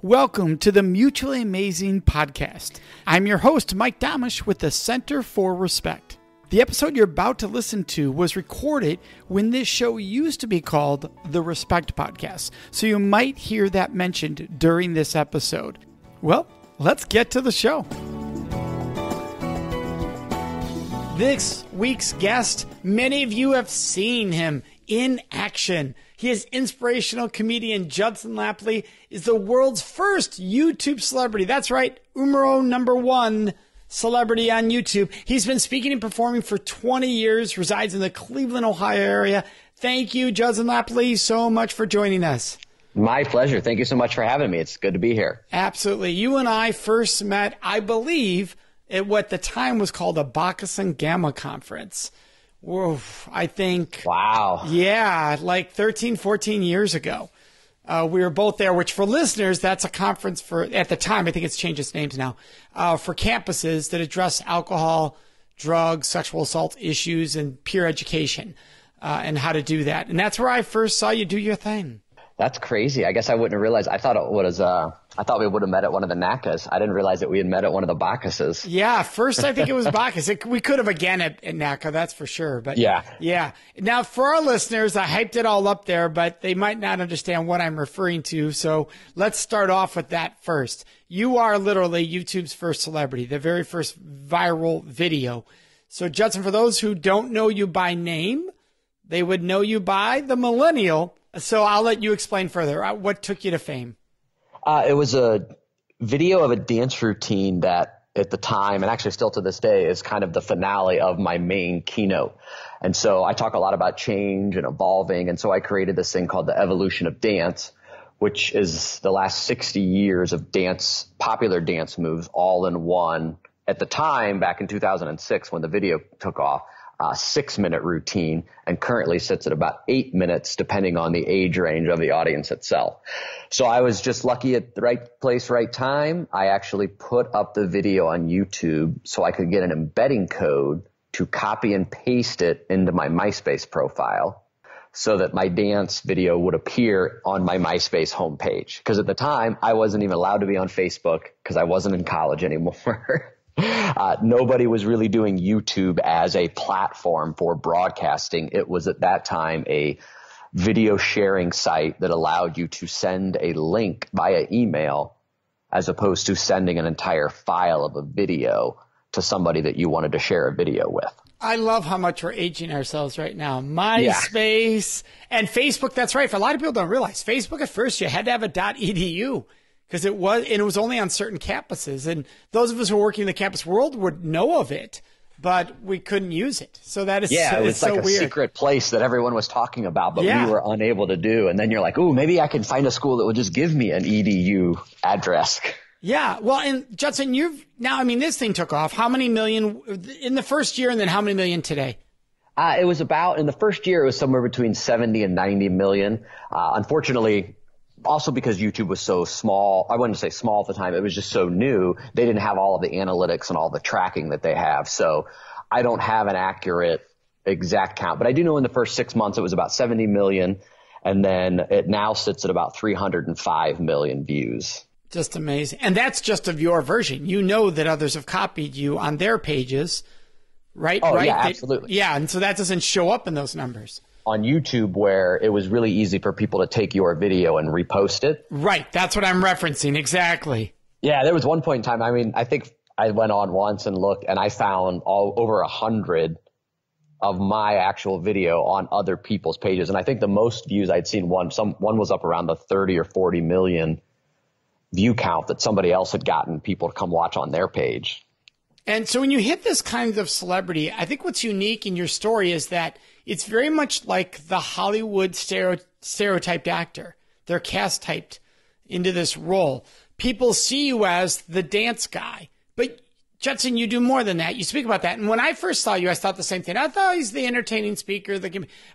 Welcome to the Mutually Amazing Podcast. I'm your host, Mike Domish with the Center for Respect. The episode you're about to listen to was recorded when this show used to be called the Respect Podcast, so you might hear that mentioned during this episode. Well, let's get to the show. This week's guest, many of you have seen him in action. He is inspirational comedian Judson Lapley is the world's first YouTube celebrity. That's right, numero one celebrity on YouTube. He's been speaking and performing for 20 years, resides in the Cleveland, Ohio area. Thank you, Judson Lapley, so much for joining us. My pleasure. Thank you so much for having me. It's good to be here. Absolutely. You and I first met, I believe, at what the time was called a Bacchus and Gamma conference. Whoa, I think. Wow. Yeah, like 13, 14 years ago. We were both there, which for listeners, that's a conference for, at the time, I think it's changed its names now, for campuses that address alcohol, drugs, sexual assault issues, and peer education, and how to do that. And that's where I first saw you do your thing. That's crazy. I guess I wouldn't have realized. I thought it was, I thought we would have met at one of the NACAs. I didn't realize that we had met at one of the Bacchuses. Yeah, first I think it was Bacchus. We could have again at NACA, that's for sure. But yeah. Now for our listeners, I hyped it all up there, but they might not understand what I'm referring to. So let's start off with that first. You are literally YouTube's first celebrity, the very first viral video. So Judson, for those who don't know you by name, they would know you by the millennial. So I'll let you explain further. What took you to fame? It was a video of a dance routine that at the time, and actually still to this day, is kind of the finale of my main keynote. And so I talk a lot about change and evolving. And so I created this thing called the evolution of dance, which is the last 60 years of dance, popular dance moves all in one. At the time, back in 2006, when the video took off, 6-minute routine, and currently sits at about 8 minutes, depending on the age range of the audience itself. So I was just lucky at the right place, right time. I actually put up the video on YouTube so I could get an embedding code to copy and paste it into my MySpace profile so that my dance video would appear on my MySpace homepage. Because at the time, I wasn't even allowed to be on Facebook because I wasn't in college anymore. Nobody was really doing YouTube as a platform for broadcasting. It was at that time a video sharing site that allowed you to send a link via email as opposed to sending an entire file of a video to somebody that you wanted to share a video with. I love how much we're aging ourselves right now. MySpace and Facebook. That's right. For a lot of people don't realize Facebook at first, you had to have a .edu. Because it was only on certain campuses. And those of us who are working in the campus world would know of it, but we couldn't use it. So that is it was like so a weird. Secret place that everyone was talking about, but we were unable to do. And then you're like, ooh, maybe I can find a school that will just give me an EDU address. Yeah. Well, and Judson, this thing took off. How many million in the first year, and then how many million today? It was about, in the first year, it was somewhere between 70 and 90 million. Unfortunately, also because YouTube was so small, I wouldn't say small at the time, it was just so new, they didn't have all of the analytics and all the tracking that they have. So I don't have an accurate exact count, but I do know in the first 6 months it was about 70 million, and then it now sits at about 305 million views. Just amazing. And that's just of your version. You know that others have copied you on their pages, right? Oh, right? yeah, absolutely. And so that doesn't show up in those numbers. On YouTube, where it was really easy for people to take your video and repost it. Right. That's what I'm referencing. Exactly. Yeah, there was one point in time. I think I went on once and looked, and I found over 100 of my actual video on other people's pages. And I think the most views I'd seen, one was up around the 30 or 40 million view count that somebody else had gotten people to come watch on their page. And so when you hit this kind of celebrity, I think what's unique in your story is that it's very much like the Hollywood stereotyped actor. They're cast typed into this role. People see you as the dance guy. But Judson, you do more than that. You speak about that. And when I first saw you, I thought the same thing. I thought he's the entertaining speaker.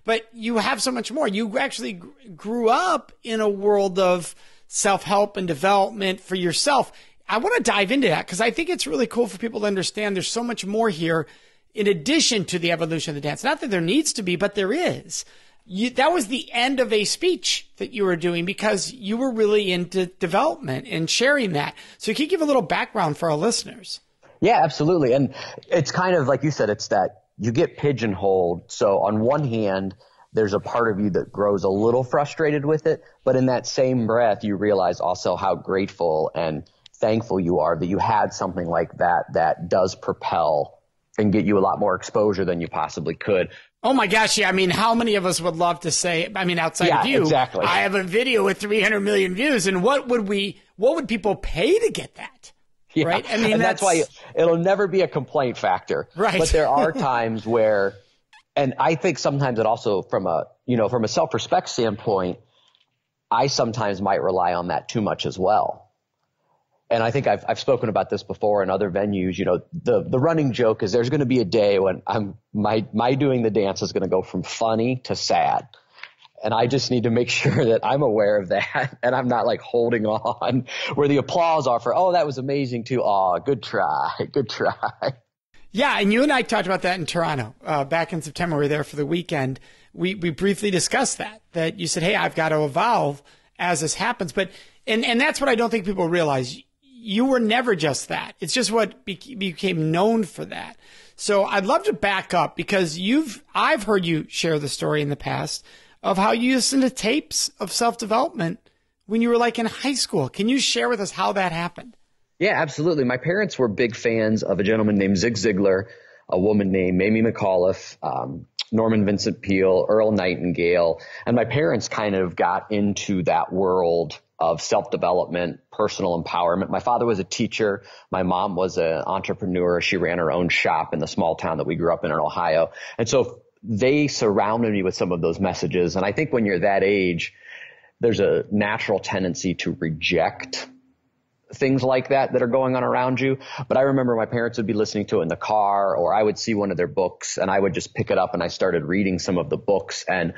But you have so much more. You actually grew up in a world of self-help and development for yourself. I want to dive into that because I think it's really cool for people to understand there's so much more here in addition to the evolution of the dance. Not that there needs to be, but there is. that was the end of a speech that you were doing because you were really into development and sharing that. So can you give a little background for our listeners? Yeah, absolutely. And it's kind of like you said, it's that you get pigeonholed. So on one hand, there's a part of you that grows a little frustrated with it, but in that same breath, you realize also how grateful and thankful you are that you had something like that that does propel and get you a lot more exposure than you possibly could. Oh my gosh. Yeah. I mean, how many of us would love to say, I mean, outside of you, exactly. I have a video with 300 million views, and what would people pay to get that? Yeah. Right. I mean, and that's why it'll never be a complaint factor. Right. But there are times where, and I think sometimes it also from a self-respect standpoint, I sometimes might rely on that too much as well. And I think I've spoken about this before in other venues. The running joke is there's going to be a day when my doing the dance is going to go from funny to sad. And I just need to make sure that I'm aware of that and I'm not like holding on where the applause are for, oh, that was amazing too. Oh, good try. Good try. Yeah. And you and I talked about that in Toronto back in September. We were there for the weekend. We briefly discussed that you said, hey, I've got to evolve as this happens. But, and that's what I don't think people realize. You were never just that. It's just what became known for that. So I'd love to back up because I've heard you share the story in the past of how you listened to tapes of self-development when you were like in high school. Can you share with us how that happened? Yeah, absolutely. My parents were big fans of a gentleman named Zig Ziglar, a woman named Mamie McAuliffe, Norman Vincent Peale, Earl Nightingale. And my parents kind of got into that world of self-development, personal empowerment. My father was a teacher. My mom was an entrepreneur. She ran her own shop in the small town that we grew up in Ohio. And so they surrounded me with some of those messages. And I think when you're that age, there's a natural tendency to reject things like that are going on around you. But I remember my parents would be listening to it in the car, or I would see one of their books and I would just pick it up and I started reading some of the books. And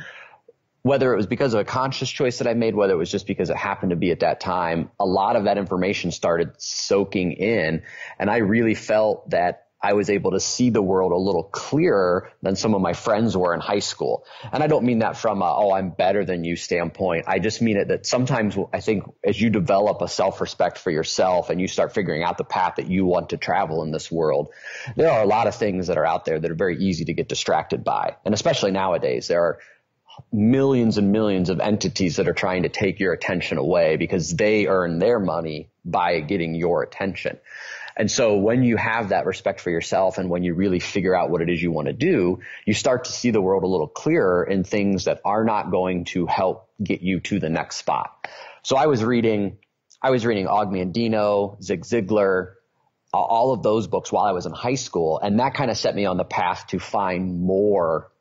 whether it was because of a conscious choice that I made, whether it was just because it happened to be at that time, a lot of that information started soaking in. And I really felt that I was able to see the world a little clearer than some of my friends were in high school. And I don't mean that from I'm better than you standpoint. I just mean it that sometimes I think as you develop a self-respect for yourself and you start figuring out the path that you want to travel in this world, there are a lot of things that are out there that are very easy to get distracted by. And especially nowadays, there are millions and millions of entities that are trying to take your attention away because they earn their money by getting your attention. And so when you have that respect for yourself and when you really figure out what it is you want to do, you start to see the world a little clearer in things that are not going to help get you to the next spot. So I was reading Og Mandino, Zig Ziglar, all of those books while I was in high school. And that kind of set me on the path to find more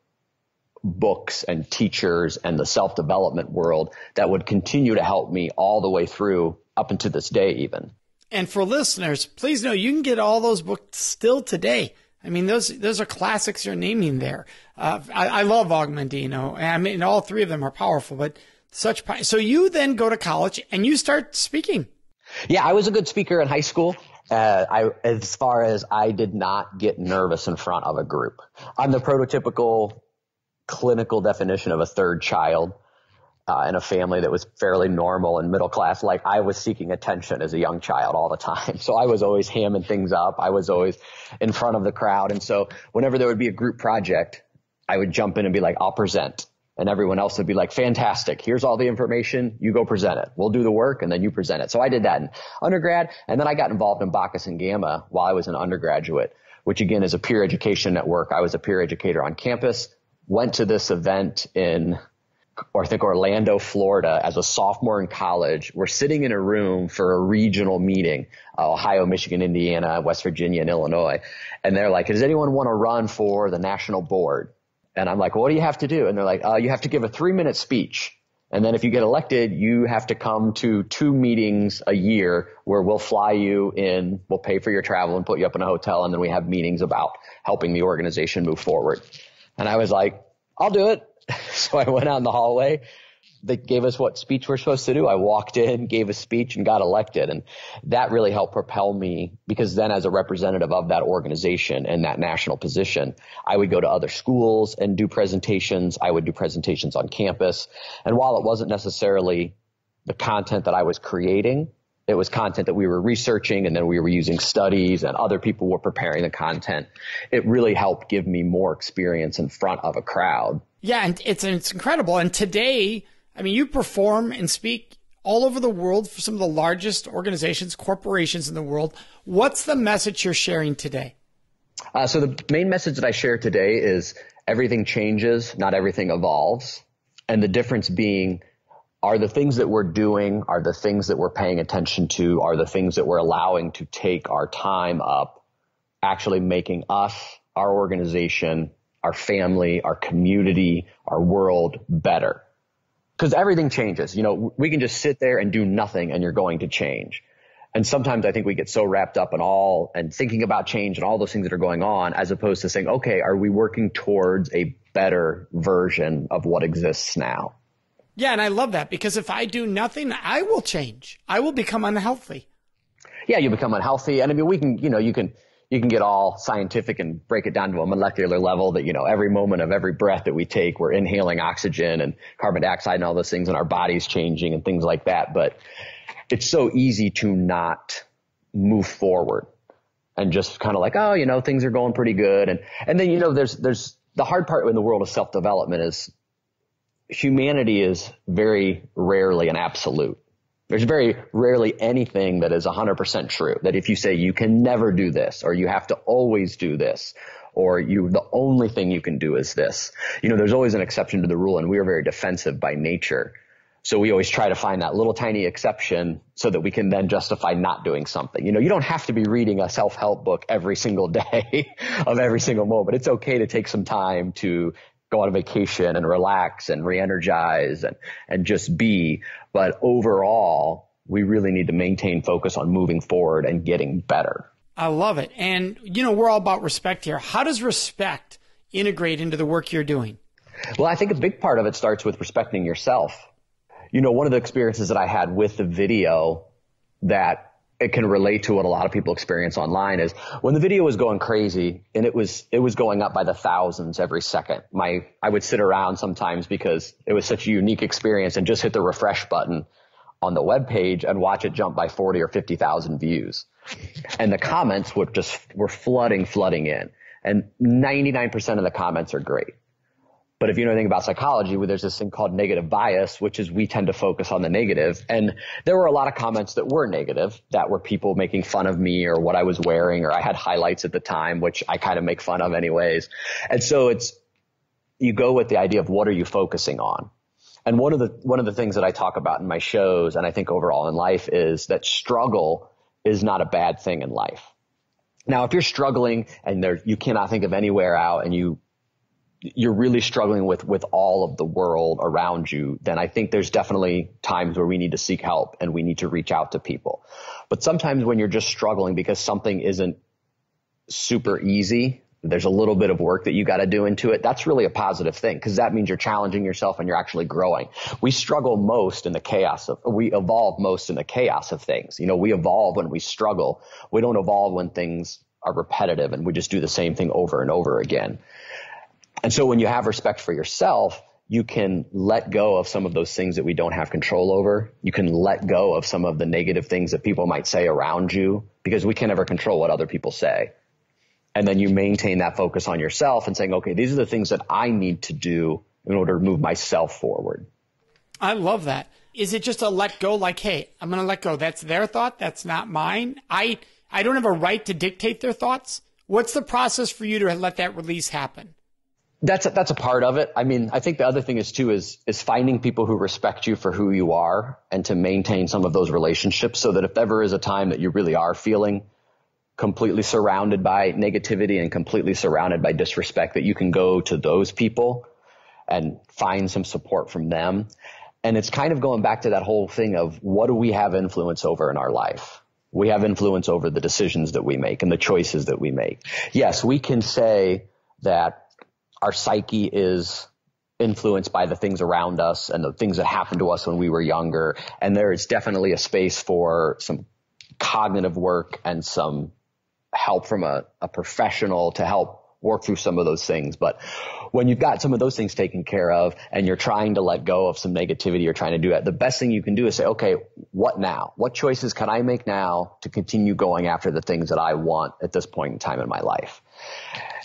books and teachers and the self-development world that would continue to help me all the way through up into this day even. And for listeners, please know you can get all those books still today. I mean, those are classics you're naming there. I love Og Mandino. I mean, all three of them are powerful, but so you then go to college and you start speaking. Yeah, I was a good speaker in high school. As far as I did not get nervous in front of a group. I'm the prototypical clinical definition of a third child. In a family that was fairly normal and middle class. Like I was seeking attention as a young child all the time. So I was always hamming things up. I was always in front of the crowd. And so whenever there would be a group project, I would jump in and be like, I'll present. And everyone else would be like, fantastic. Here's all the information. You go present it. We'll do the work and then you present it. So I did that in undergrad. And then I got involved in Bacchus and Gamma while I was an undergraduate, which again is a peer education network. I was a peer educator on campus, went to this event in Orlando, Florida as a sophomore in college. We're sitting in a room for a regional meeting, Ohio, Michigan, Indiana, West Virginia, and Illinois. And they're like, does anyone want to run for the national board? And I'm like, well, what do you have to do? And they're like, you have to give a 3-minute speech. And then if you get elected, you have to come to 2 meetings a year where we'll fly you in, we'll pay for your travel and put you up in a hotel. And then we have meetings about helping the organization move forward. And I was like, I'll do it. So I went out in the hallway, they gave us what speech we're supposed to do. I walked in, gave a speech, and got elected. And that really helped propel me, because then as a representative of that organization and that national position, I would go to other schools and do presentations. I would do presentations on campus. And while it wasn't necessarily the content that I was creating, it was content that we were researching, and then we were using studies and other people were preparing the content. It really helped give me more experience in front of a crowd. Yeah, and it's incredible. And today, I mean, you perform and speak all over the world for some of the largest organizations, corporations in the world. What's the message you're sharing today? So the main message that I share today is everything changes, not everything evolves. And the difference being, are the things that we're doing, are the things that we're paying attention to, are the things that we're allowing to take our time up, actually making us, our organization, our family, our community, our world better. Because everything changes. You know, we can just sit there and do nothing and you're going to change. And sometimes I think we get so wrapped up in all and thinking about change and all those things that are going on, as opposed to saying, okay, are we working towards a better version of what exists now? Yeah, and I love that, because if I do nothing, I will change. I will become unhealthy. Yeah, you become unhealthy. And I mean, we can, you know, you can get all scientific and break it down to a molecular level that, you know, every moment of every breath that we take, we're inhaling oxygen and carbon dioxide and all those things, and our body's changing and things like that. But it's so easy to not move forward and just kind of like, oh, you know, things are going pretty good. And then, you know, there's the hard part in the world of self-development is humanity is very rarely an absolute. There's very rarely anything that is 100% true, that if you say you can never do this, or you have to always do this, or the only thing you can do is this, you know, there's always an exception to the rule. And we are very defensive by nature. So we always try to find that little tiny exception so that we can then justify not doing something. You know, you don't have to be reading a self-help book every single day of every single moment. It's okay to take some time to go on a vacation and relax and re-energize and just be. But overall, we really need to maintain focus on moving forward and getting better. I love it. And, you know, we're all about respect here. How does respect integrate into the work you're doing? Well, I think a big part of it starts with respecting yourself. You know, one of the experiences that I had with the video that it can relate to what a lot of people experience online is when the video was going crazy and it was going up by the thousands every second. I would sit around sometimes because it was such a unique experience and just hit the refresh button on the web page and watch it jump by 40 or 50,000 views. And the comments were flooding in, and 99% of the comments are great. But if you know anything about psychology, there's this thing called negative bias, which is we tend to focus on the negative. And there were a lot of comments that were negative, that were people making fun of me or what I was wearing, or I had highlights at the time, which I kind of make fun of anyways. And so you go with the idea of what are you focusing on? And one of the things that I talk about in my shows, and I think overall in life, is that struggle is not a bad thing in life. Now, if you're struggling and you cannot think of anywhere out, and you're really struggling with all of the world around you, then I think there's definitely times where we need to seek help and we need to reach out to people. But sometimes when you're just struggling because something isn't super easy, there's a little bit of work that you got to do into it. That's really a positive thing, because that means you're challenging yourself and you're actually growing. We struggle most in the chaos we evolve most in the chaos of things. You know, we evolve when we struggle. We don't evolve when things are repetitive and we just do the same thing over and over again. And so when you have respect for yourself, you can let go of some of those things that we don't have control over. You can let go of some of the negative things that people might say around you, because we can never control what other people say. And then you maintain that focus on yourself and saying, okay, these are the things that I need to do in order to move myself forward. I love that. Is it just a let go, like, hey, I'm going to let go. That's their thought. That's not mine. I don't have a right to dictate their thoughts. What's the process for you to let that release happen? That's a part of it. I mean, I think the other thing is finding people who respect you for who you are, and to maintain some of those relationships, so that if ever is a time that you really are feeling completely surrounded by negativity and completely surrounded by disrespect, that you can go to those people and find some support from them. And it's kind of going back to that whole thing of, what do we have influence over in our life? We have influence over the decisions that we make and the choices that we make. Yes, we can say that our psyche is influenced by the things around us and the things that happened to us when we were younger. And there is definitely a space for some cognitive work and some help from a professional to help work through some of those things. But when you've got some of those things taken care of and you're trying to let go of some negativity, you're trying to do it, the best thing you can do is say, okay, what now? What choices can I make now to continue going after the things that I want at this point in time in my life?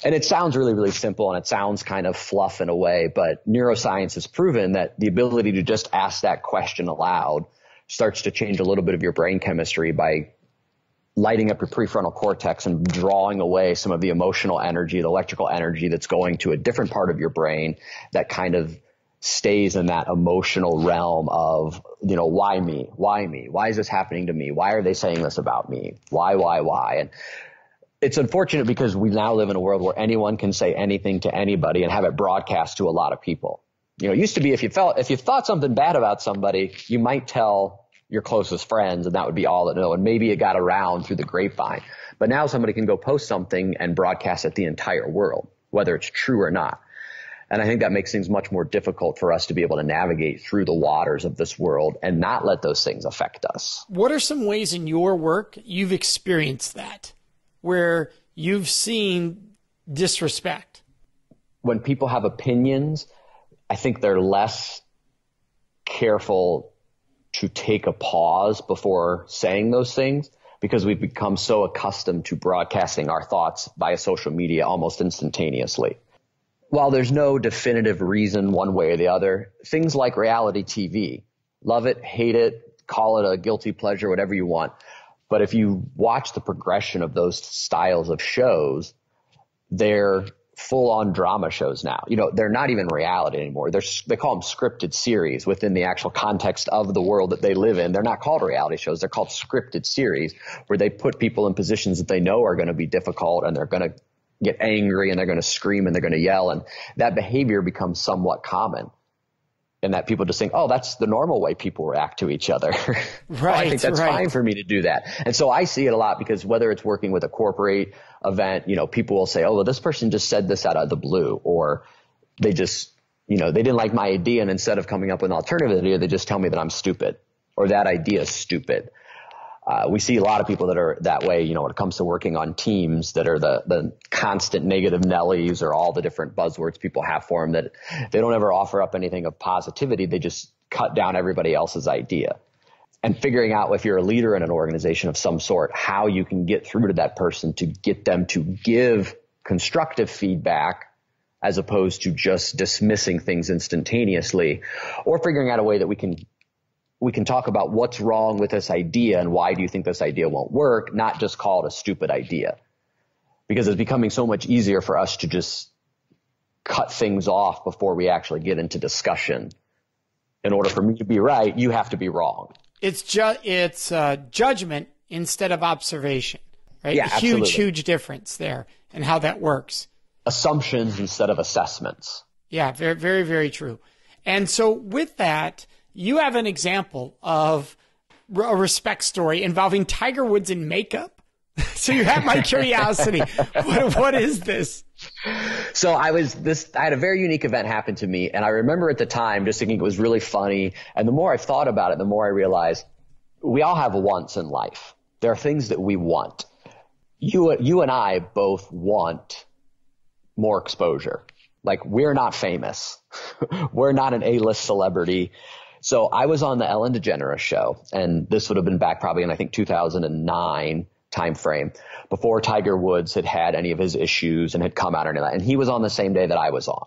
And it sounds really, really simple, and it sounds kind of fluff in a way, but neuroscience has proven that the ability to just ask that question aloud starts to change a little bit of your brain chemistry by lighting up your prefrontal cortex and drawing away some of the emotional energy, the electrical energy that's going to a different part of your brain that kind of stays in that emotional realm of, why me? Why me? Why is this happening to me? Why are they saying this about me? Why? And it's unfortunate because we now live in a world where anyone can say anything to anybody and have it broadcast to a lot of people. It used to be if you thought something bad about somebody, you might tell your closest friends and that would be all that know. And maybe it got around through the grapevine. But now somebody can go post something and broadcast it the entire world, whether it's true or not. And I think that makes things much more difficult for us to be able to navigate through the waters of this world and not let those things affect us. What are some ways in your work you've experienced that, where you've seen disrespect? When people have opinions, I think they're less careful to take a pause before saying those things because we've become so accustomed to broadcasting our thoughts via social media almost instantaneously. While there's no definitive reason one way or the other, things like reality TV, love it, hate it, call it a guilty pleasure, whatever you want. But if you watch the progression of those styles of shows, they're full-on drama shows now. They're not even reality anymore. They call them scripted series within the actual context of the world that they live in. They're not called reality shows. They're called scripted series where they put people in positions that they know are going to be difficult and they're going to get angry and they're going to scream and they're going to yell. And that behavior becomes somewhat common. And that people just think, oh, that's the normal way people react to each other. Right. I think that's fine for me to do that. And so I see it a lot because whether it's working with a corporate event, people will say, oh, well, this person just said this out of the blue, or they just, they didn't like my idea. And instead of coming up with an alternative idea, they just tell me that I'm stupid or that idea is stupid. We see a lot of people that are that way, when it comes to working on teams that are the constant negative Nellies or all the different buzzwords people have for them, that they don't ever offer up anything of positivity. They just cut down everybody else's idea. And figuring out if you're a leader in an organization of some sort, how you can get through to that person to get them to give constructive feedback as opposed to just dismissing things instantaneously, or figuring out a way that we can talk about what's wrong with this idea and why do you think this idea won't work, not just call it a stupid idea. Because it's becoming so much easier for us to just cut things off before we actually get into discussion. In order for me to be right, you have to be wrong. It's judgment instead of observation, right? Yeah, absolutely. Huge difference there and how that works. Assumptions instead of assessments. Yeah, very, very, very true. And so with that, you have an example of a respect story involving Tiger Woods in makeup. So you have my curiosity. What is this? So I had a very unique event happen to me. And I remember at the time just thinking it was really funny. And the more I thought about it, the more I realized we all have wants in life. There are things that we want. You and I both want more exposure. Like, we're not famous. We're not an A-list celebrity. So I was on the Ellen DeGeneres show, and this would have been back probably in, I think, 2009 timeframe, before Tiger Woods had any of his issues and had come out or any of that. And he was on the same day that I was on.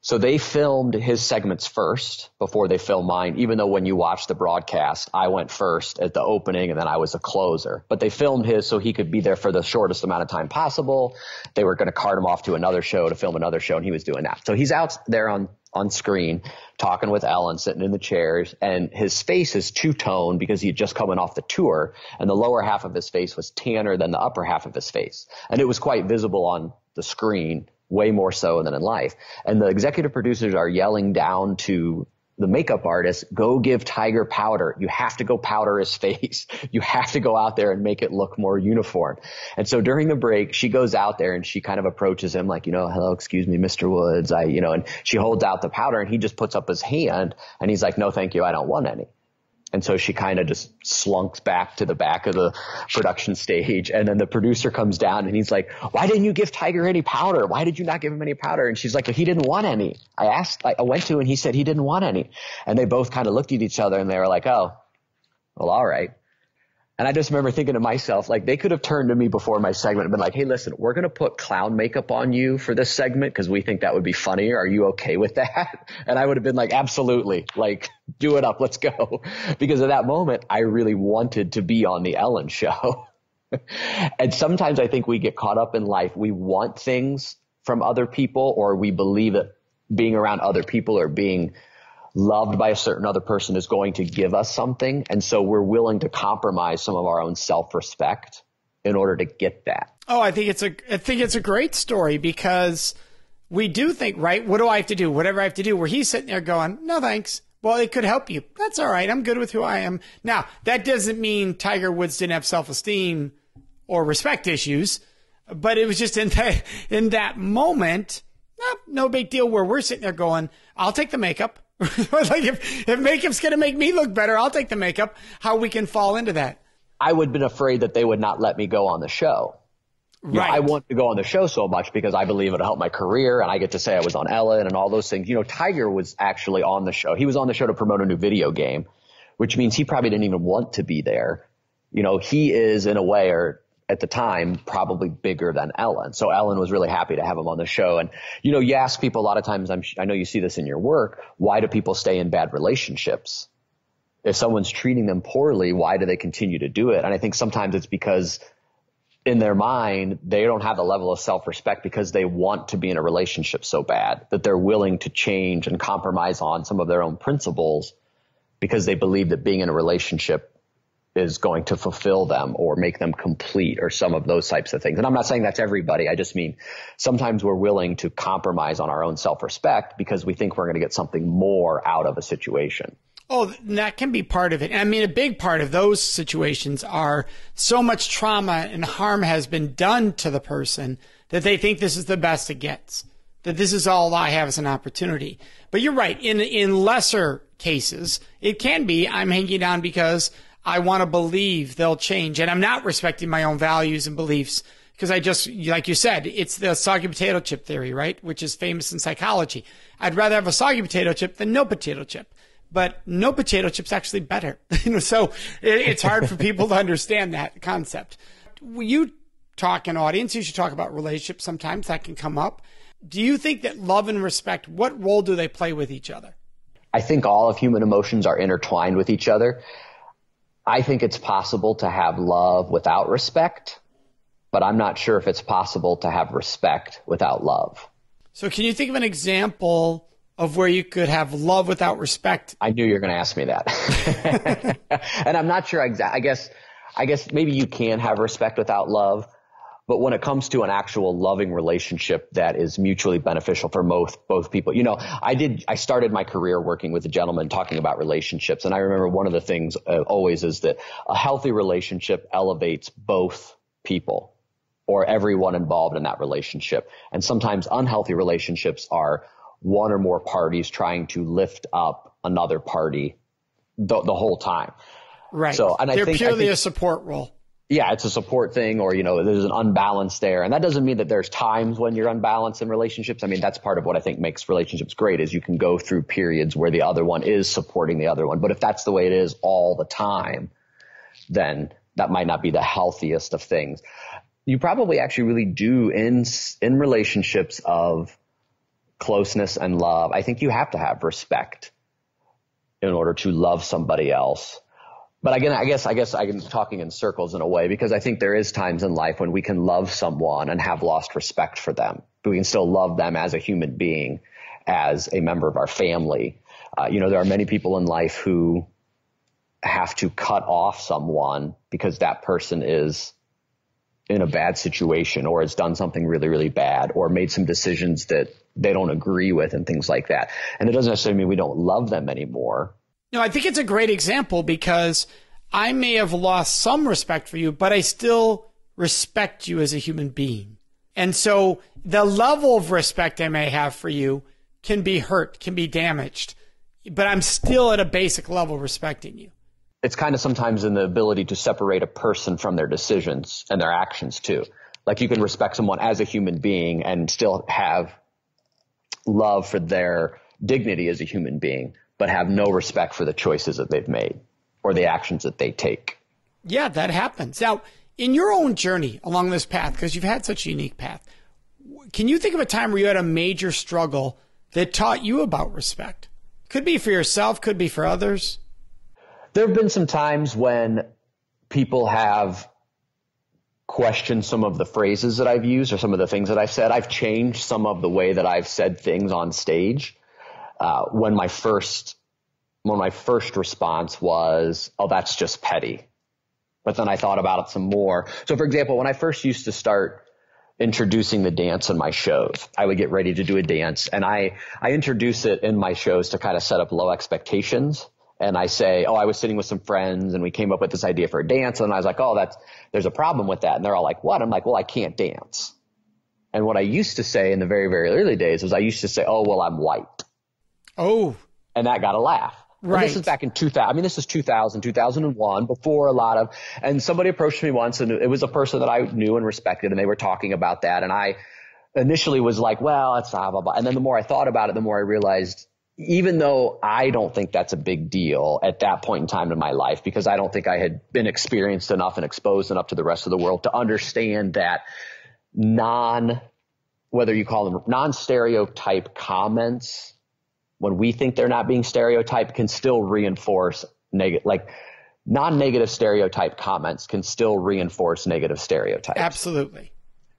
So they filmed his segments first before they filmed mine, even though when you watch the broadcast, I went first at the opening and then I was a closer. But they filmed his so he could be there for the shortest amount of time possible. They were going to cart him off to another show to film another show, and he was doing that. So he's out there on screen talking with Ellen, sitting in the chairs, and his face is two-tone because he had just coming off the tour, and the lower half of his face was tanner than the upper half of his face. And it was quite visible on the screen, way more so than in life. And the executive producers are yelling down to the makeup artist, go give Tiger powder. You have to go powder his face. You have to go out there and make it look more uniform. And so during the break, she goes out there and she kind of approaches him like, hello, excuse me, Mr. Woods. And she holds out the powder and he just puts up his hand and he's like, no, thank you. I don't want any. And so she kind of just slunks back to the back of the production stage. And then the producer comes down and he's like, why didn't you give Tiger any powder? Why did you not give him any powder? And she's like, he didn't want any. I went to and he said he didn't want any. And they both kind of looked at each other and they were like, oh, well, all right. And I just remember thinking to myself, like, they could have turned to me before my segment and been like, hey, listen, we're going to put clown makeup on you for this segment because we think that would be funnier. Are you okay with that? And I would have been like, absolutely. Like, do it up. Let's go. Because at that moment, I really wanted to be on the Ellen show. And sometimes I think we get caught up in life. We want things from other people, or we believe that being around other people or being loved by a certain other person is going to give us something. And so we're willing to compromise some of our own self-respect in order to get that. Oh, I think it's a great story because we do think, right? What do I have to do? Whatever I have to do, where he's sitting there going, no, thanks. Well, it could help you. That's all right. I'm good with who I am. Now, that doesn't mean Tiger Woods didn't have self-esteem or respect issues, but it was just in that moment, no big deal, where we're sitting there going, I'll take the makeup. Like if makeup's going to make me look better, I'll take the makeup. How we can fall into that. I would have been afraid that they would not let me go on the show. Right. I want to go on the show so much because I believe it'll help my career and I get to say I was on Ellen and all those things. Tiger was actually on the show. He was on the show to promote a new video game, which means he probably didn't even want to be there. He is in a way, or at the time, probably bigger than Ellen. So Ellen was really happy to have him on the show. And, you ask people a lot of times, I know you see this in your work, why do people stay in bad relationships? If someone's treating them poorly, why do they continue to do it? And I think sometimes it's because in their mind, they don't have the level of self-respect because they want to be in a relationship so bad that they're willing to change and compromise on some of their own principles because they believe that being in a relationship is going to fulfill them or make them complete or some of those types of things. And I'm not saying that's everybody. I just mean sometimes we're willing to compromise on our own self-respect because we think we're going to get something more out of a situation. Oh, that can be part of it. I mean, a big part of those situations are so much trauma and harm has been done to the person that they think this is the best it gets, that this is all I have as an opportunity. But you're right. In lesser cases, it can be I'm hanging on because I want to believe they'll change. And I'm not respecting my own values and beliefs because I just, like you said, it's the soggy potato chip theory, right? Which is famous in psychology. I'd rather have a soggy potato chip than no potato chip. But no potato chip's actually better. So it's hard for people to understand that concept. You talk in audience, you should talk about relationships sometimes. That can come up. Do you think that love and respect, what role do they play with each other? I think all of human emotions are intertwined with each other. I think it's possible to have love without respect, but I'm not sure if it's possible to have respect without love. So can you think of an example of where you could have love without respect? I knew you were going to ask me that. And I'm not sure I guess maybe you can have respect without love. But when it comes to an actual loving relationship that is mutually beneficial for both people, I started my career working with a gentleman talking about relationships. And I remember one of the things always is that a healthy relationship elevates both people or everyone involved in that relationship. And sometimes unhealthy relationships are one or more parties trying to lift up another party the whole time. Right. So, and They're purely a support role. Yeah, it's a support thing or, there's an unbalance there. And that doesn't mean that there's times when you're unbalanced in relationships. I mean, that's part of what I think makes relationships great is you can go through periods where the other one is supporting the other one. But if that's the way it is all the time, then that might not be the healthiest of things. You probably actually really do in relationships of closeness and love. I think you have to have respect in order to love somebody else. But again, I guess I'm talking in circles in a way because I think there is times in life when we can love someone and have lost respect for them, but we can still love them as a human being, as a member of our family. There are many people in life who have to cut off someone because that person is in a bad situation or has done something really, really bad or made some decisions that they don't agree with and things like that. And it doesn't necessarily mean we don't love them anymore. No, I think it's a great example because I may have lost some respect for you, but I still respect you as a human being. And so the level of respect I may have for you can be hurt, can be damaged, but I'm still at a basic level respecting you. It's kind of sometimes in the ability to separate a person from their decisions and their actions too. Like you can respect someone as a human being and still have love for their dignity as a human being, but have no respect for the choices that they've made or the actions that they take. Yeah, that happens. Now, in your own journey along this path, because you've had such a unique path, can you think of a time where you had a major struggle that taught you about respect? Could be for yourself, could be for others. There have been some times when people have questioned some of the phrases that I've used or some of the things that I've said. I've changed some of the way that I've said things on stage. When my first response was, oh, that's just petty. But then I thought about it some more. So for example, when I first used to start introducing the dance in my shows, I would get ready to do a dance and I introduce it in my shows to kind of set up low expectations. And I say, oh, I was sitting with some friends and we came up with this idea for a dance. And I was like, oh, there's a problem with that. And they're all like, what? I'm like, well, I can't dance. And what I used to say in the very, very early days was I used to say, oh, well, I'm white. Oh. And that got a laugh. Right. And this is back in 2000. I mean, this is 2000, 2001, before and somebody approached me once and it was a person that I knew and respected and they were talking about that. And I initially was like, well, it's blah, blah, blah. And then the more I thought about it, the more I realized, even though I don't think that's a big deal at that point in time in my life, because I don't think I had been experienced enough and exposed enough to the rest of the world to understand that whether you call them non-stereotype comments, when we think they're not being stereotyped, can still reinforce non-negative stereotype comments can still reinforce negative stereotypes. Absolutely.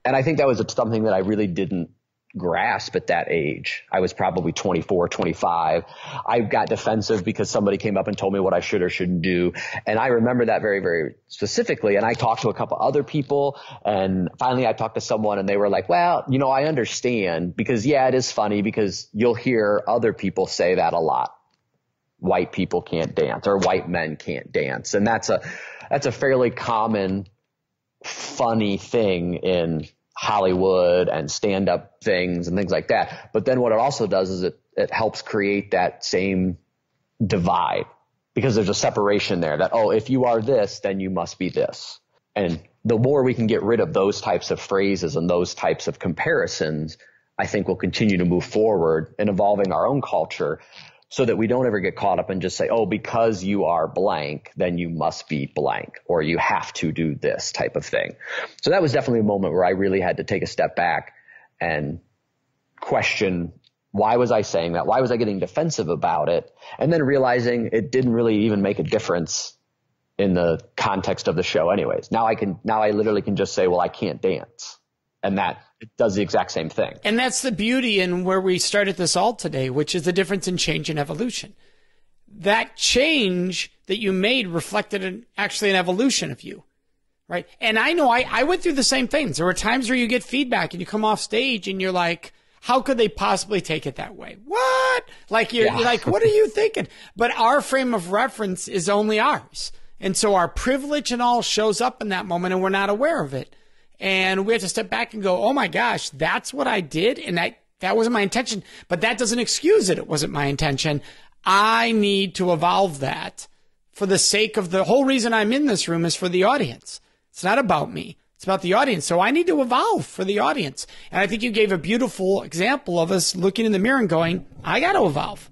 And I think that was something that I really didn't grasp at that age. I was probably 24, 25. I got defensive because somebody came up and told me what I should or shouldn't do. And I remember that very, very specifically. And I talked to a couple other people and finally I talked to someone and they were like, well, I understand because it is funny because you'll hear other people say that a lot. White people can't dance or white men can't dance. And that's a fairly common, funny thing in Hollywood and stand-up things and things like that. But then what it also does is it helps create that same divide because there's a separation there that, oh, if you are this, then you must be this. And the more we can get rid of those types of phrases and those types of comparisons, I think we'll continue to move forward in evolving our own culture so that we don't ever get caught up and just say, oh, because you are blank, then you must be blank, or you have to do this type of thing. So that was definitely a moment where I really had to take a step back and question, why was I saying that? Why was I getting defensive about it? And then realizing it didn't really even make a difference in the context of the show anyways. Now I literally can just say, well, I can't dance. And that it does the exact same thing. And that's the beauty in where we started this all today, which is the difference in change and evolution. That change that you made reflected actually an evolution of you, right? And I know I went through the same things. There were times where you get feedback and you come off stage and you're like, how could they possibly take it that way? What? You're like, what are you thinking? But our frame of reference is only ours. And so our privilege and all shows up in that moment and we're not aware of it. And we have to step back and go, oh my gosh, that's what I did. And that wasn't my intention, but that doesn't excuse it. It wasn't my intention. I need to evolve that for the sake of the whole reason I'm in this room is for the audience. It's not about me. It's about the audience. So I need to evolve for the audience. And I think you gave a beautiful example of us looking in the mirror and going, I got to evolve.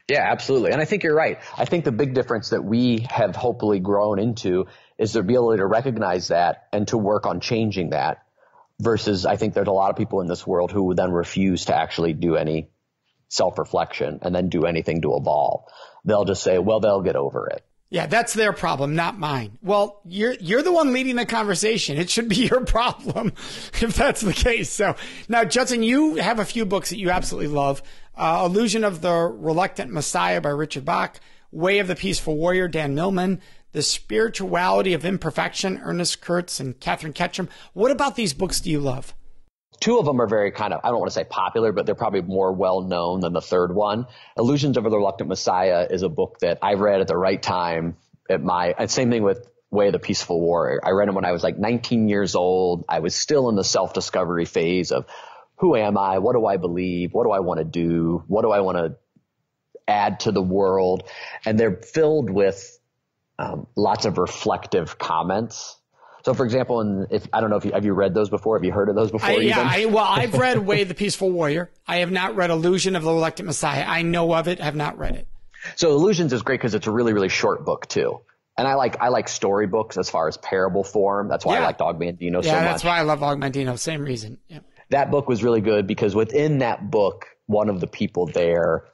Yeah, absolutely. And I think you're right. I think the big difference that we have hopefully grown into is the ability to recognize that and to work on changing that versus I think there's a lot of people in this world who would then refuse to actually do any self-reflection and then do anything to evolve. They'll just say, well, they'll get over it. Yeah, that's their problem, not mine. Well, you're the one leading the conversation. It should be your problem if that's the case. So now, Judson, you have a few books that you absolutely love. Illusion of the Reluctant Messiah by Richard Bach, Way of the Peaceful Warrior, Dan Millman, The Spirituality of Imperfection, Ernest Kurtz and Catherine Ketchum. What about these books do you love? Two of them are very kind of, I don't want to say popular, but they're probably more well-known than the third one. Illusions of the Reluctant Messiah is a book that I read at the right time and same thing with Way of the Peaceful Warrior. I read them when I was like 19 years old. I was still in the self-discovery phase of who am I? What do I believe? What do I want to do? What do I want to add to the world? And they're filled with lots of reflective comments. So, for example, I don't know have you read those before? Have you heard of those before? I've read Way of the Peaceful Warrior. I have not read Illusion of the Reluctant Messiah. I know of it. I have not read it. So, Illusions is great because it's a really, really short book too. And I like story books as far as parable form. That's why I liked Augmentino so much. Yeah, that's why I love Augmentino. Same reason. Yeah. That book was really good because within that book, one of the people there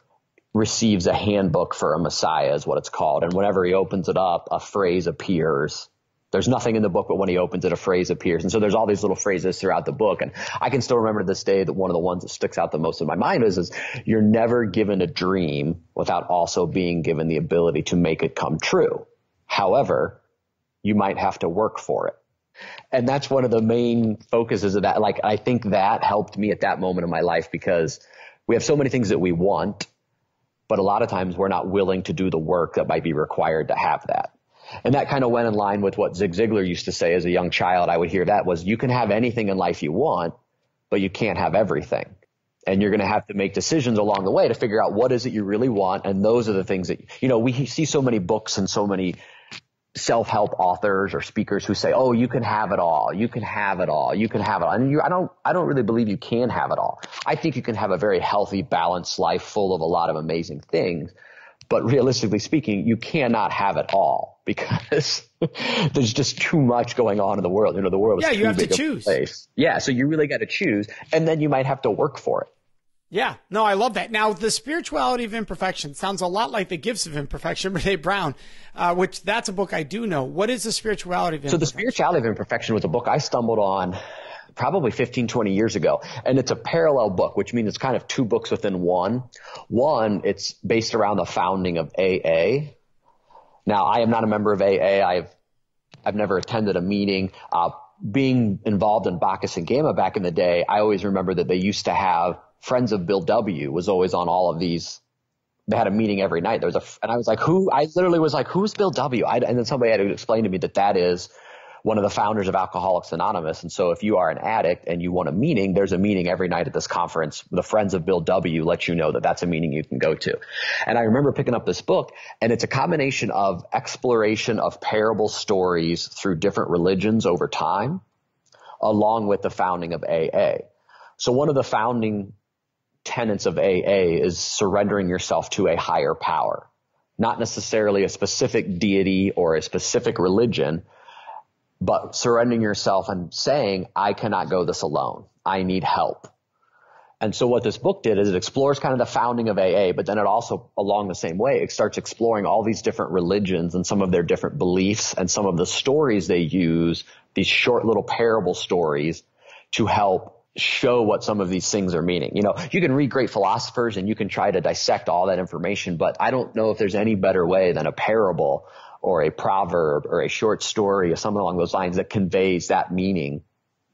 receives a handbook for a Messiah is what it's called. And whenever he opens it up, a phrase appears. There's nothing in the book, but when he opens it, a phrase appears. And so there's all these little phrases throughout the book. And I can still remember to this day that one of the ones that sticks out the most in my mind is you're never given a dream without also being given the ability to make it come true. However, you might have to work for it. And that's one of the main focuses of that. Like, I think that helped me at that moment in my life because we have so many things that we want, but a lot of times we're not willing to do the work that might be required to have that. And that kind of went in line with what Zig Ziglar used to say as a young child. I would hear that was you can have anything in life you want, but you can't have everything. And you're going to have to make decisions along the way to figure out what is it you really want. And those are the things that, we see so many books and so many self-help authors or speakers who say, oh, you can have it all. You can have it all. You can have it all. And I don't really believe you can have it all. I think you can have a very healthy, balanced life full of a lot of amazing things. But realistically speaking, you cannot have it all because there's just too much going on in the world. The world is too you have big to of a choose. place. Yeah, so you really got to choose, and then you might have to work for it. Yeah, no, I love that. Now, The Spirituality of Imperfection sounds a lot like The Gifts of Imperfection, Brene Brown, which that's a book I do know. What is The Spirituality of Imperfection? So The Spirituality of Imperfection was a book I stumbled on probably 15, 20 years ago. And it's a parallel book, which means it's kind of two books within one. One, it's based around the founding of AA. Now, I am not a member of AA. I've never attended a meeting. Being involved in Bacchus and Gamma back in the day, I always remember that they used to have Friends of Bill W. was always on all of these. They had a meeting every night. And I was like, who? I literally was like, who's Bill W? And then somebody had to explain to me that is one of the founders of Alcoholics Anonymous. And so if you are an addict and you want a meeting, there's a meeting every night at this conference. The Friends of Bill W. let you know that that's a meeting you can go to. And I remember picking up this book, and it's a combination of exploration of parable stories through different religions over time, along with the founding of AA. So one of the founding tenets of AA is surrendering yourself to a higher power, not necessarily a specific deity or a specific religion, but surrendering yourself and saying, I cannot go this alone. I need help. And so what this book did is it explores kind of the founding of AA, but then it also, along the same way, it starts exploring all these different religions and some of their different beliefs and some of the stories they use, these short little parable stories, to help show what some of these things are meaning. You can read great philosophers and you can try to dissect all that information, but I don't know if there's any better way than a parable or a proverb or a short story or something along those lines that conveys that meaning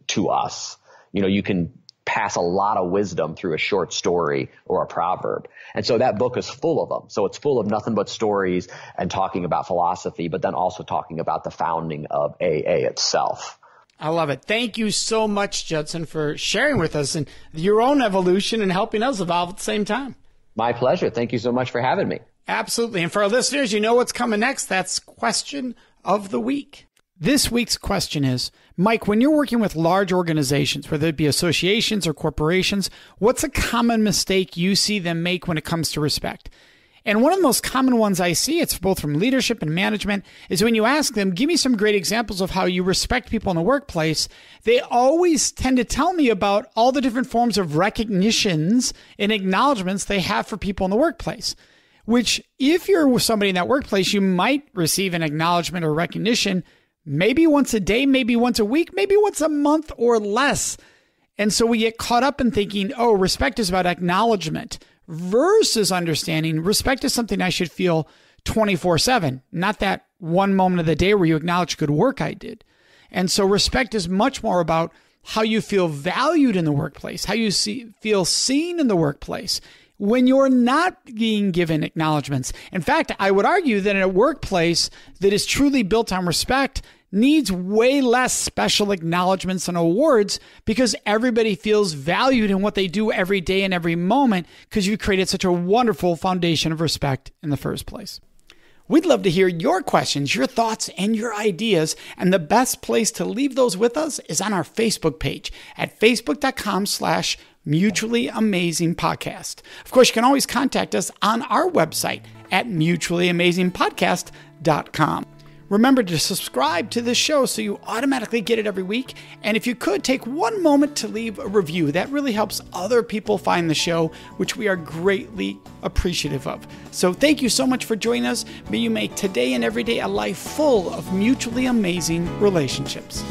to us. You can pass a lot of wisdom through a short story or a proverb. And so that book is full of them. So it's full of nothing but stories and talking about philosophy, but then also talking about the founding of AA itself. I love it. Thank you so much, Judson, for sharing with us and your own evolution and helping us evolve at the same time. My pleasure. Thank you so much for having me. Absolutely. And for our listeners, you know what's coming next. That's Question of the Week. This week's question is, Mike, when you're working with large organizations, whether it be associations or corporations, what's a common mistake you see them make when it comes to respect? And one of the most common ones I see, it's both from leadership and management, is when you ask them, give me some great examples of how you respect people in the workplace, they always tend to tell me about all the different forms of recognitions and acknowledgments they have for people in the workplace. Which, if you're with somebody in that workplace, you might receive an acknowledgement or recognition maybe once a day, maybe once a week, maybe once a month or less. And so we get caught up in thinking, oh, respect is about acknowledgement versus understanding respect is something I should feel 24/7, not that one moment of the day where you acknowledge good work I did. And so respect is much more about how you feel valued in the workplace, how you feel seen in the workplace when you're not being given acknowledgments. In fact, I would argue that in a workplace that is truly built on respect needs way less special acknowledgments and awards because everybody feels valued in what they do every day and every moment because you created such a wonderful foundation of respect in the first place. We'd love to hear your questions, your thoughts, and your ideas. And the best place to leave those with us is on our Facebook page at facebook.com/Mutually Amazing Podcast. Of course, you can always contact us on our website at mutuallyamazingpodcast.com. Remember to subscribe to this show so you automatically get it every week. And if you could, take one moment to leave a review. That really helps other people find the show, which we are greatly appreciative of. So thank you so much for joining us. May you make today and every day a life full of mutually amazing relationships.